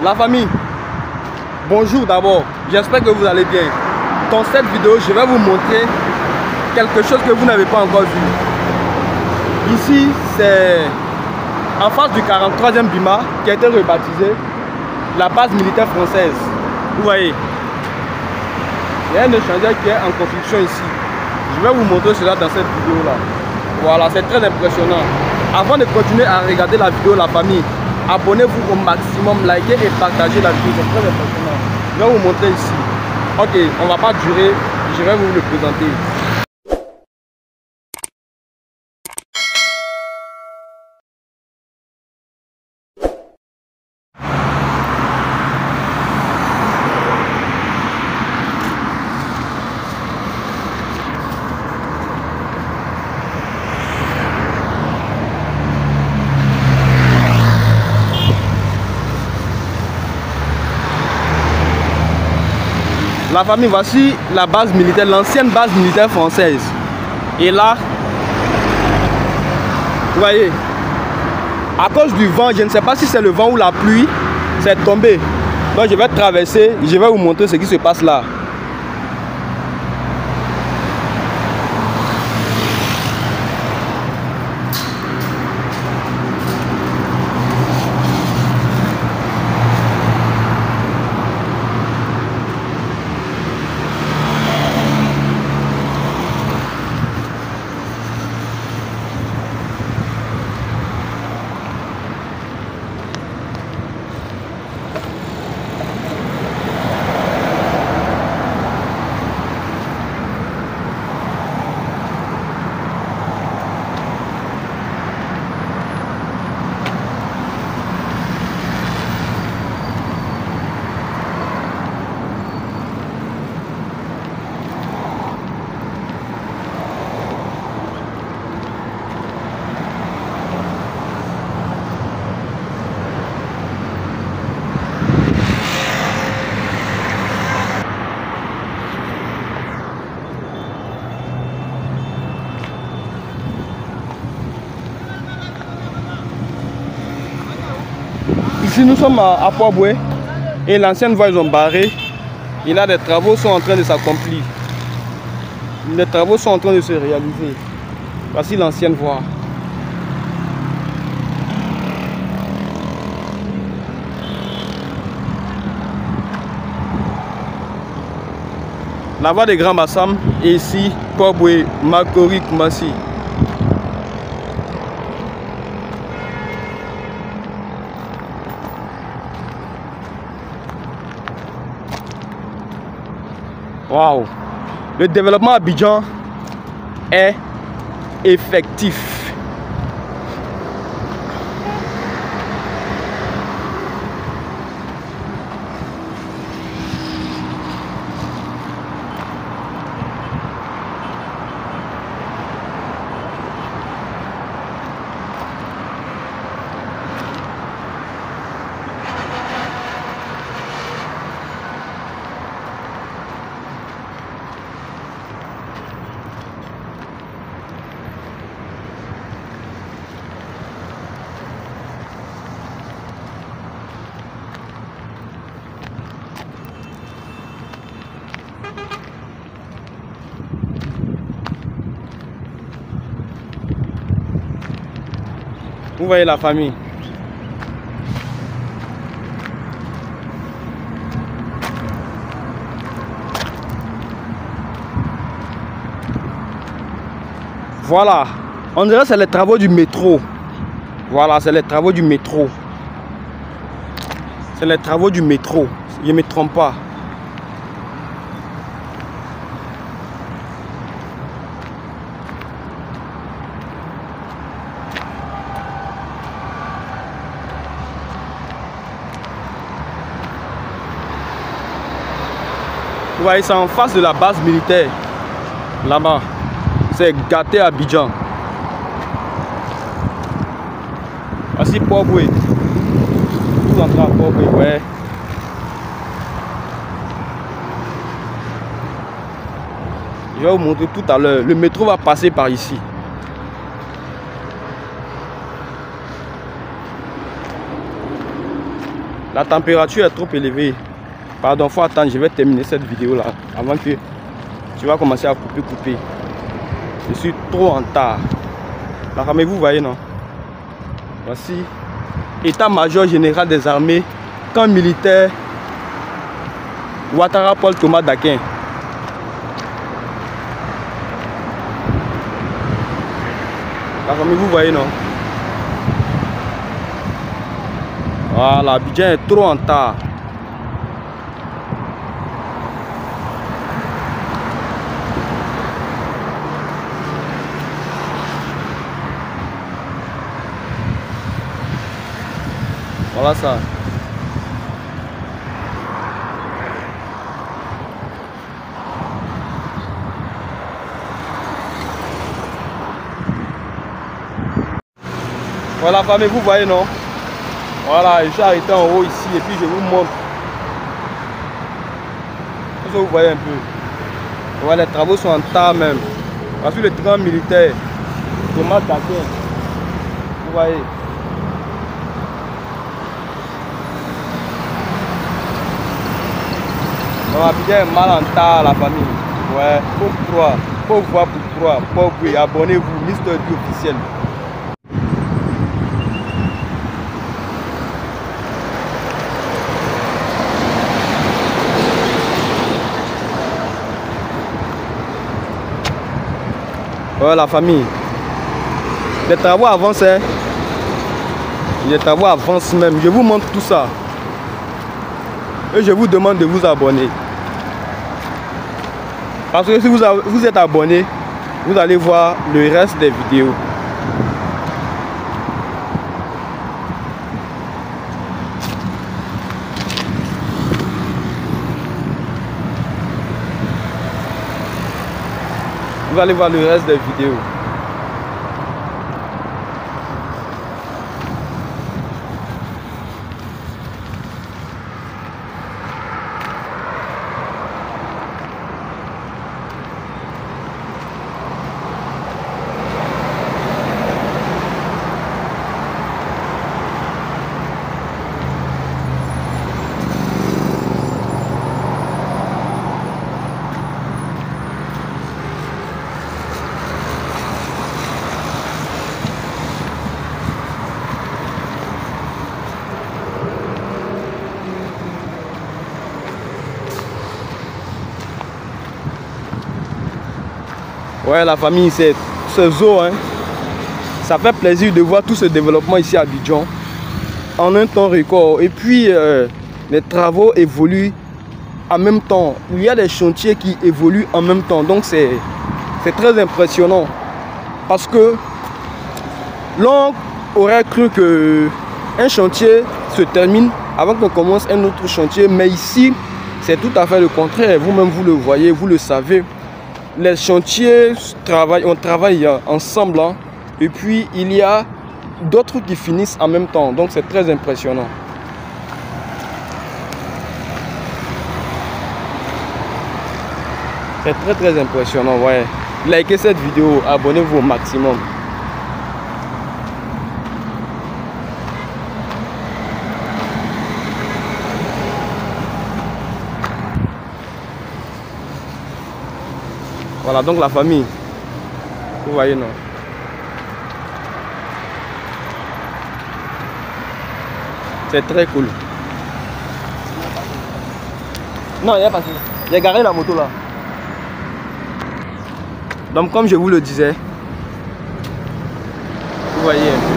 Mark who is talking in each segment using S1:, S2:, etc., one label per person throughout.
S1: La famille, bonjour d'abord, j'espère que vous allez bien. Dans cette vidéo, je vais vous montrer quelque chose que vous n'avez pas encore vu. Ici, c'est en face du 43e BIMA qui a été rebaptisé la base militaire française. Vous voyez, il y a un échangeur qui est en construction ici. Je vais vous montrer cela dans cette vidéo-là. Voilà, c'est très impressionnant. Avant de continuer à regarder la vidéo, la famille, abonnez-vous au maximum, likez et partagez la vidéo, c'est très impressionnant. Je vais vous montrer ici. Ok, on ne va pas durer, je vais vous le présenter. La famille, voici la base militaire, l'ancienne base militaire française. Et là, vous voyez, à cause du vent, je ne sais pas si c'est le vent ou la pluie, c'est tombé. Donc je vais traverser, je vais vous montrer ce qui se passe là. Ici nous sommes à Poiboué et l'ancienne voie ils ont barré et là les travaux sont en train de s'accomplir. Les travaux sont en train de se réaliser. Voici l'ancienne voie. La voie des Grands Bassam et ici Poiboué, Makori, Koumassi. Waouh! Le développement à Abidjan est effectif. Vous voyez la famille. Voilà, on dirait que c'est les travaux du métro. Voilà, c'est les travaux du métro. C'est les travaux du métro, je ne me trompe pas. Vous voyez, c'est en face de la base militaire. Là-bas, c'est gâté à Abidjan. Voici Poiboué. Vous entrez à Poiboué, ouais. Je vais vous montrer tout à l'heure. Le métro va passer par ici. La température est trop élevée. Pardon, faut attendre, je vais terminer cette vidéo là avant que tu vas commencer à couper. Je suis trop en retard. La famille, vous voyez non? Voici état-major général des armées, camp militaire Ouattara Paul Thomas Dakin. La famille, vous voyez non? Voilà, Abidjan est trop en retard. Voilà ça. Voilà, famille, vous voyez non? Voilà, je suis arrêté en haut ici et puis je vous montre. Ça, vous voyez un peu. Voilà, les travaux sont en retard même. Voici le train militaire. Thomas Dakin. Vous voyez. On a bien mal en retard la famille. Ouais, faut croire. Faut voir pour croire. Faut vous abonnez-vous, Mister D officiel. Ouais, la famille. Les travaux avancent. Hein. Les travaux avancent même. Je vous montre tout ça. Et je vous demande de vous abonner. Parce que si vous êtes abonné, vous allez voir le reste des vidéos. Vous allez voir le reste des vidéos. Ouais, la famille, c'est ce zoo, hein. Ça fait plaisir de voir tout ce développement ici à Abidjan en un temps record. Et puis, les travaux évoluent en même temps. Il y a des chantiers qui évoluent en même temps. Donc, c'est très impressionnant. Parce que l'on aurait cru qu'un chantier se termine avant qu'on commence un autre chantier. Mais ici, c'est tout à fait le contraire. Vous-même, vous le voyez, vous le savez. Les chantiers on travaille ensemble, hein, et puis il y a d'autres qui finissent en même temps, donc c'est très impressionnant. C'est très impressionnant, ouais. Likez cette vidéo, abonnez-vous au maximum. Voilà donc la famille, vous voyez non? C'est très cool. Non, il n'y a pas de souci. J'ai garé la moto là. Donc comme je vous le disais, vous voyez un peu.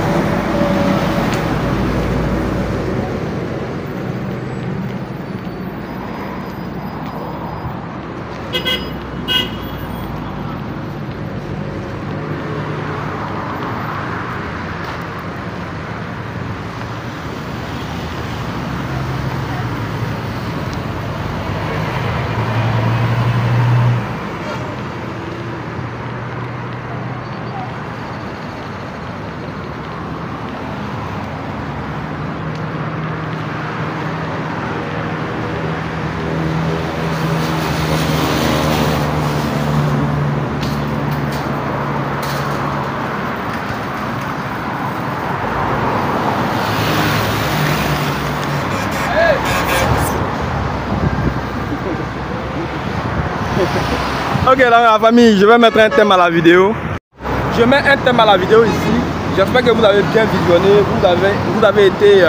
S1: Ok, là, la famille, je vais mettre un thème à la vidéo. Je mets un thème à la vidéo ici. J'espère que vous avez bien visionné. Vous avez été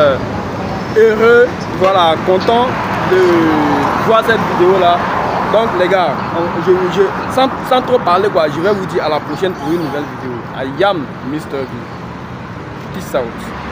S1: heureux, voilà, content de voir cette vidéo là. Donc les gars, sans trop parler quoi, je vais vous dire à la prochaine pour une nouvelle vidéo. I am Mr. V. Peace out.